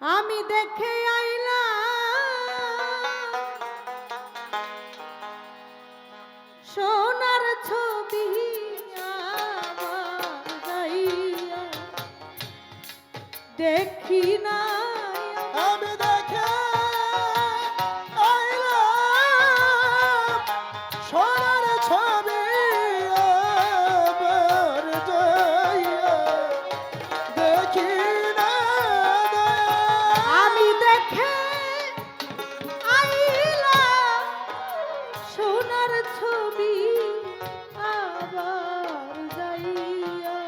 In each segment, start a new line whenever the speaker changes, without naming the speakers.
আমি দেখে আইলাম সোনার ছবি আমার যাইয়া দেখি না
আমি দেখে আইলাম সোনার ছবি আবার যাইয়া দেখি না
আমি দেখে আইলাম সোনার ছবি আবার যাইয়া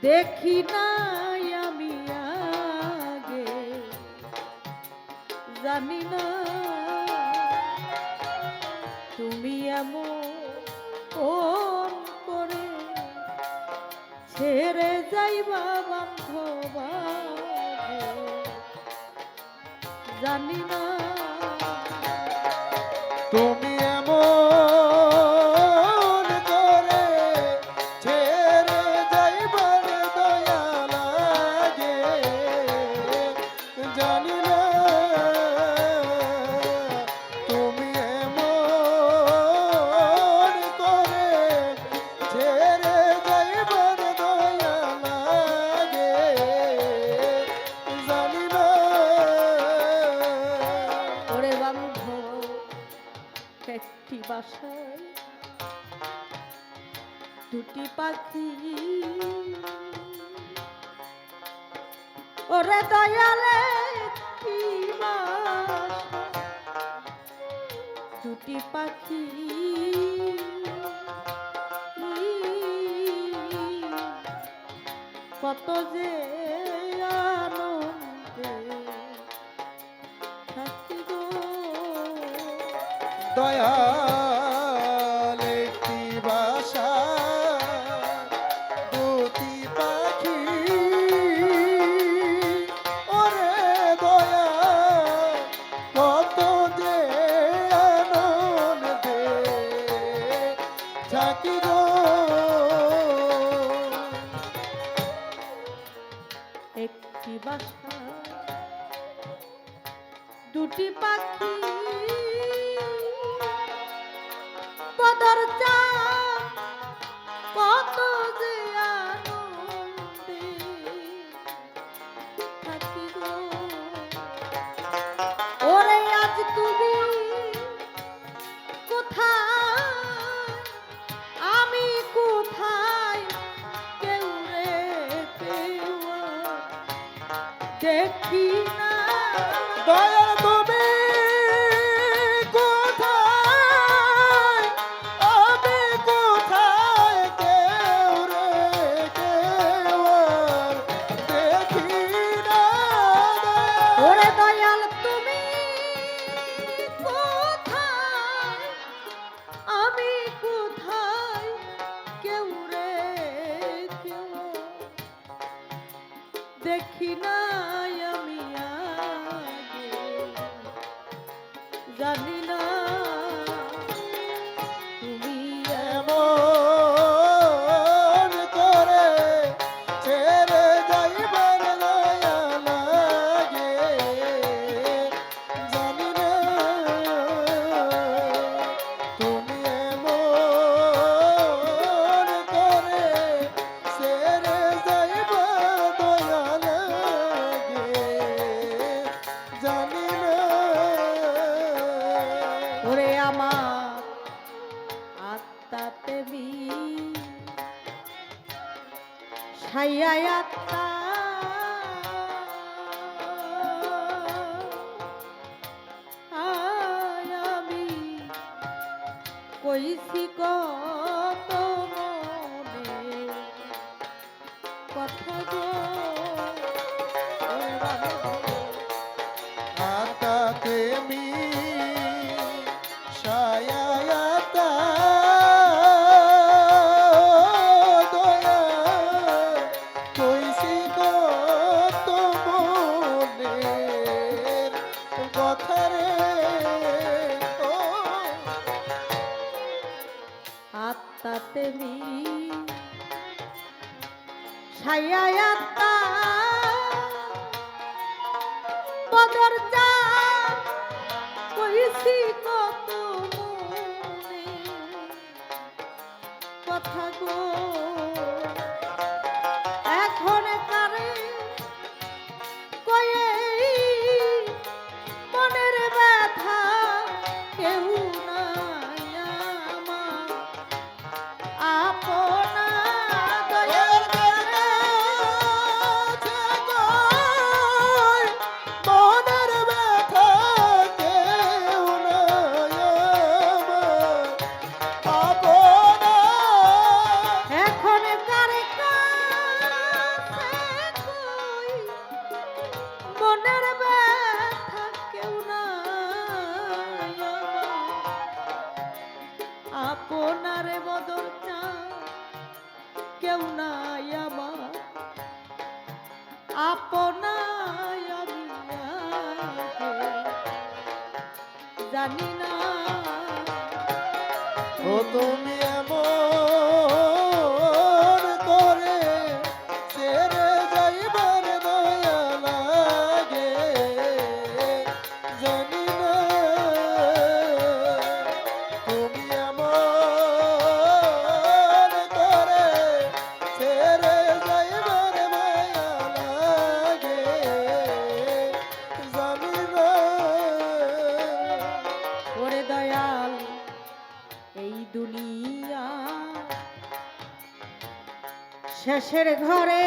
দেখি নাই আমি আগে জানি না তুমি এমন করে ছেড়ে যাইবা বান্ধব জানি না
তুমি এমন করে ছেড়ে যাইবার দয়া লাগে জানি না তুমি এমন করে ছেড়ে যাইবার দয়া লাগে জানি না
ওরে বান্ধব একটি বাসায় দুটি পাখি ওরে দয়ালে কি দুটি পাখি কত যে আনন্দে থাকি গো
দয়াল একটি বাসা দুটি পাখি ওরে দয়া কত যে আনন্দে থাকি গো
একটি বাসা দুটি পাখি বদর চাঁদ কত যে আনন্দে থাকি গো ওরে আজ তুমি কোথায় আমি কোথায় কেউ রে কেউ আর দেখি না
দয়াল তুমি কোথায় আমি কোথায় কেউ রে কেউ আর দেখি না
ওরে দয়াল তুমি কোথায় আমি কোথায় কেউ রে কেউ দেখি নাই আমি আগে জানি না তুমি
এমন করে ছেড়ে যাইবার দয়া লাগে জানি না তুমি এমন করে ছেড়ে যাইবার দয়া লাগে জানি না
ওরে আমার আত্মাতে বি ছাইয়া আত্মা আমি কইছি কত মনে কথা গো ওরে বান্ধব
আতাতে মি ছায়ায়াতা দয়া কইছি কত মনের কথা রে ও
আত্মাতে মি ছাইয়া আত্মা কত মনে কথা গো এখন কারে কয়ে মনের ব্যথা কেউ নাই আমার আপনা দয়ার
মনের ব্যথা কেউ নাই আপনা
এখন কারে কাছে কই মনের ব্যথা কেউ নাই আপনার বদল চা কেউ নাই আমার আপনাই আমি আগে জানি না
ও তুমি এমন করে ছেড়ে যাইবার দয়া লাগে জানি না তুমি এমন করে ছেড়ে যাইবার মায়া লাগে জানি না
ওরে দয়াল এই দুনিয়া শেষের ঘরে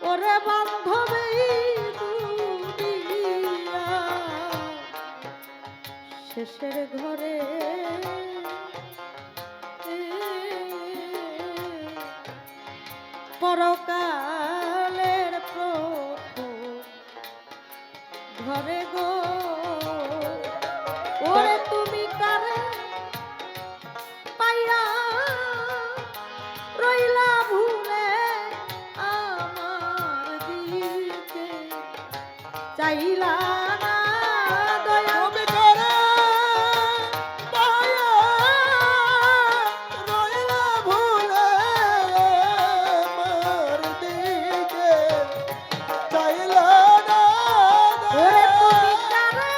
ওরে বান্ধবী দুনিয়া শেষের ঘরে পরকালের প্রথম ঘরে গো ওরে তুমি কারে পাইয়া রইলা ভুলে আমার দিকে চাইলা না দয়া
তুমি করে পায়া রইলা ভুলে আমার দিকে চাইলা না
ওরে তুমি কারে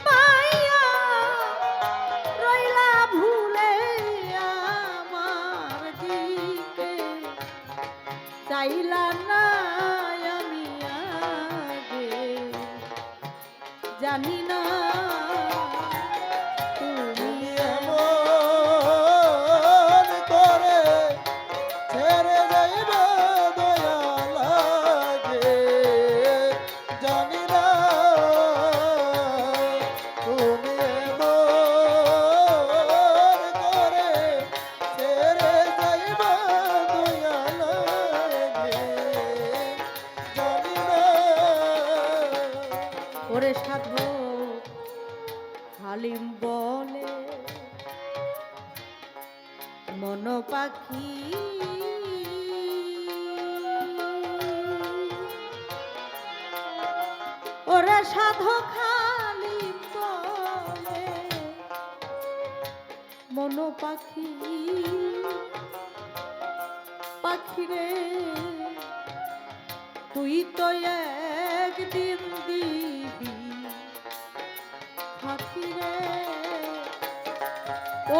পাইয়া রইলা ভুলে আমার দিকে চাইলা না আমি আগে জানি না তুমি
এমন করে ছেড়ে যাইবা দয়া লাগে জানি না তুমি এমন করে ছেড়ে যাইবা দয়া লাগে জানি না
ওরে সাধু হালিম বলে মন পাখি ওরে সাধু খালি বলে মন পাখি পাখিরে তুই তো একদিন দিবি পাখিরে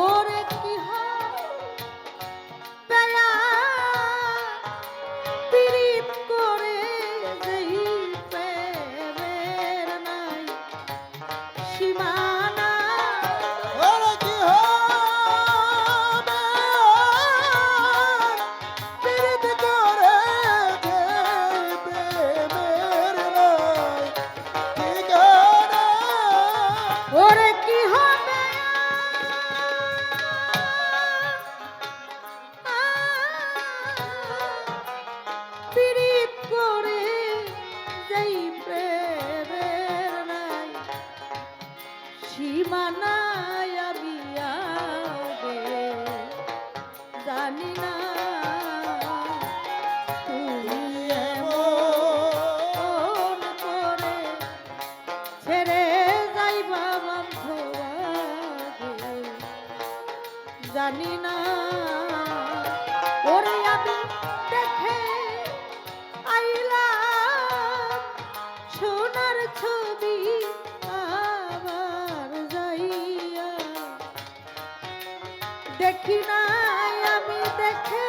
ওরে কি হয় বেলা পীড়িত করে যেই প্রেমের নাই সীমানা
ওরে কি হবে পীড়িত করে যে প্রেমের নাই ঠিকানা
ওরে কি হবে পীড়িত করে যেই প্রেমের নাই সীমানায় আমি আগে জানি না তুমি এমন করে ছেড়ে যাইবা বান্ধব আগে জানি না ওরে আমি দেখে আই দেখি নাই আমি দেখে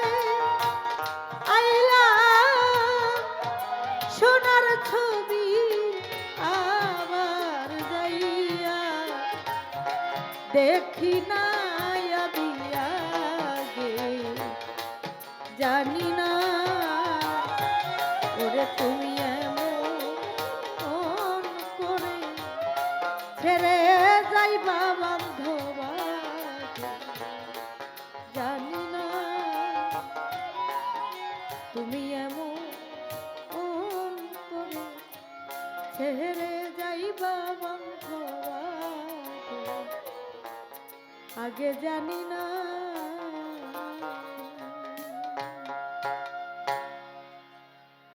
আইলাম সোনার ছবি আবার যাইয়া দেখি নাই আমি আগে জানি না ওরে তুমি এমন করে ছেড়ে যাইবা বান্ধবা জানি না তুমি এমন করে ছেড়ে যাইবা বান্ধবা আগে জানি না।